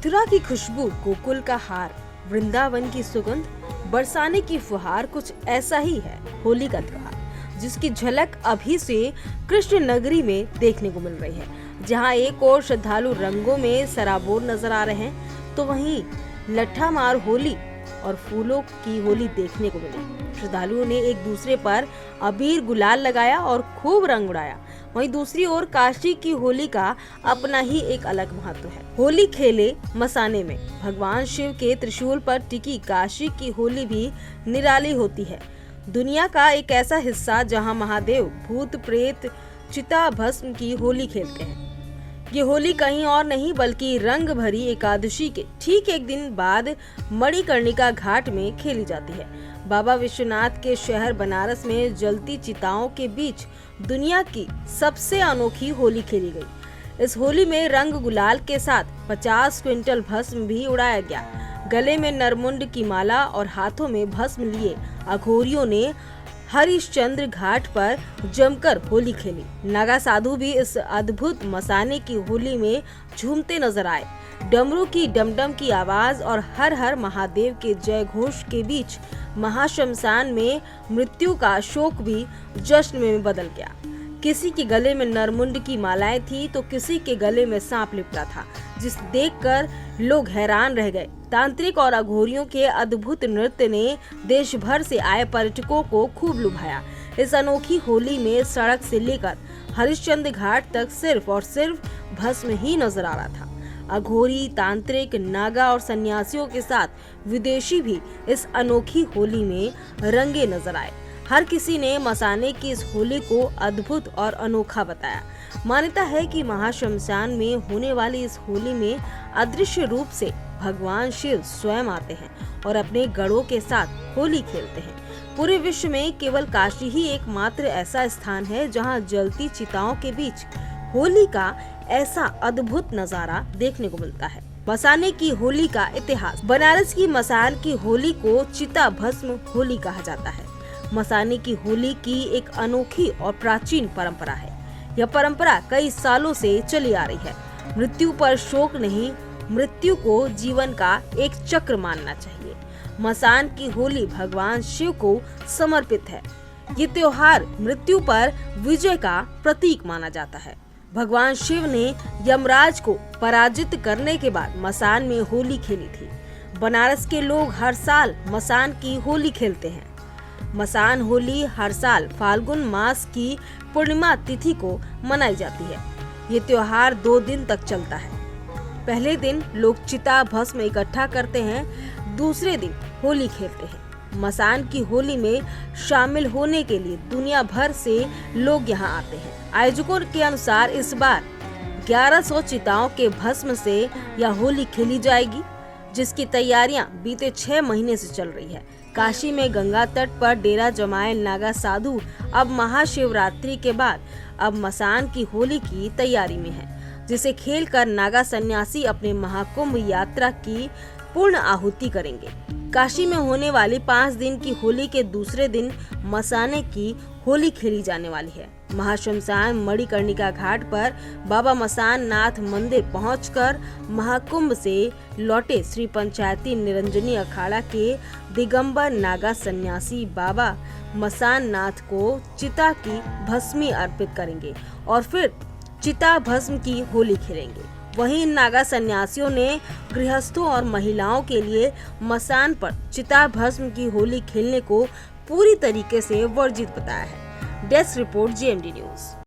मथुरा की खुशबू, गोकुल का हार, वृंदावन की सुगंध, बरसाने की फुहार, कुछ ऐसा ही है होली का त्योहार, जिसकी झलक अभी से कृष्ण नगरी में देखने को मिल रही है। जहां एक और श्रद्धालु रंगों में सराबोर नजर आ रहे हैं, तो वहीं लट्ठा मार होली और फूलों की होली देखने को मिली। श्रद्धालुओं ने एक दूसरे पर अबीर गुलाल लगाया और खूब रंग उड़ाया। वहीं दूसरी ओर काशी की होली का अपना ही एक अलग महत्व है। होली खेले मसाने में भगवान शिव के त्रिशूल पर टिकी काशी की होली भी निराली होती है। दुनिया का एक ऐसा हिस्सा जहां महादेव भूत प्रेत चिता भस्म की होली खेलते हैं। ये होली कहीं और नहीं बल्कि रंग भरी एकादशी के ठीक एक दिन बाद मणिकर्णिका घाट में खेली जाती है। बाबा विश्वनाथ के शहर बनारस में जलती चिताओं के बीच दुनिया की सबसे अनोखी होली खेली गई। इस होली में रंग गुलाल के साथ 50 क्विंटल भस्म भी उड़ाया गया। गले में नरमुंड की माला और हाथों में भस्म लिए अघोरियों ने हरिश्चंद्र घाट पर जमकर होली खेली। नागा साधु भी इस अद्भुत मसाने की होली में झूमते नजर आए। डमरू की डमडम की आवाज और हर हर महादेव के जय घोष के बीच महाशमशान में मृत्यु का शोक भी जश्न में बदल गया। किसी के गले में नरमुंड की मालाएं थी तो किसी के गले में सांप लिपटा था, जिस देखकर लोग हैरान रह गए। तांत्रिक और अघोरियों के अद्भुत नृत्य ने देश भर से आए पर्यटकों को खूब लुभाया। इस अनोखी होली में सड़क से लेकर हरिश्चंद्र घाट तक सिर्फ और सिर्फ भस्म ही नजर आ रहा था। अघोरी, तांत्रिक, नागा और सन्यासियों के साथ विदेशी भी इस अनोखी होली में रंगे नजर आए। हर किसी ने मसाने की इस होली को अद्भुत और अनोखा बताया। मान्यता है कि महाशमशान में होने वाली इस होली में अदृश्य रूप से भगवान शिव स्वयं आते हैं और अपने गढ़ों के साथ होली खेलते हैं। पूरे विश्व में केवल काशी ही एकमात्र ऐसा स्थान है जहां जलती चिताओं के बीच होली का ऐसा अद्भुत नजारा देखने को मिलता है। मसाने की होली का इतिहास। बनारस की मसान की होली को चिता भस्म होली कहा जाता है। मसाने की होली की एक अनोखी और प्राचीन परंपरा है। यह परंपरा कई सालों से चली आ रही है। मृत्यु पर शोक नहीं, मृत्यु को जीवन का एक चक्र मानना चाहिए। मसान की होली भगवान शिव को समर्पित है। ये त्योहार मृत्यु पर विजय का प्रतीक माना जाता है। भगवान शिव ने यमराज को पराजित करने के बाद मसान में होली खेली थी। बनारस के लोग हर साल मसान की होली खेलते हैं। मसान होली हर साल फाल्गुन मास की पूर्णिमा तिथि को मनाई जाती है। ये त्योहार 2 दिन तक चलता है। पहले दिन लोग चिता भस्म इकट्ठा करते हैं, दूसरे दिन होली खेलते हैं। मसान की होली में शामिल होने के लिए दुनिया भर से लोग यहाँ आते हैं। आयोजकों के अनुसार इस बार 1100 चिताओं के भस्म से यह होली खेली जाएगी, जिसकी तैयारियां बीते 6 महीने से चल रही है। काशी में गंगा तट पर डेरा जमाए नागा साधु अब महाशिवरात्रि के बाद अब मसान की होली की तैयारी में है, जिसे खेलकर नागा सन्यासी अपने महाकुंभ यात्रा की पूर्ण आहुति करेंगे। काशी में होने वाली 5 दिन की होली के दूसरे दिन मसाने की होली खेली जाने वाली है। महाशमशान मणिकर्णिका घाट पर बाबा मसान नाथ मंदिर पहुंचकर महाकुंभ से लौटे श्री पंचायती निरंजनी अखाड़ा के दिगंबर नागा सन्यासी बाबा मसान नाथ को चिता की भस्मी अर्पित करेंगे और फिर चिता भस्म की होली खेलेंगे। वहीं इन नागा सन्यासियों ने गृहस्थों और महिलाओं के लिए मसान पर चिता भस्म की होली खेलने को पूरी तरीके से वर्जित बताया है। Desk report, GMD news.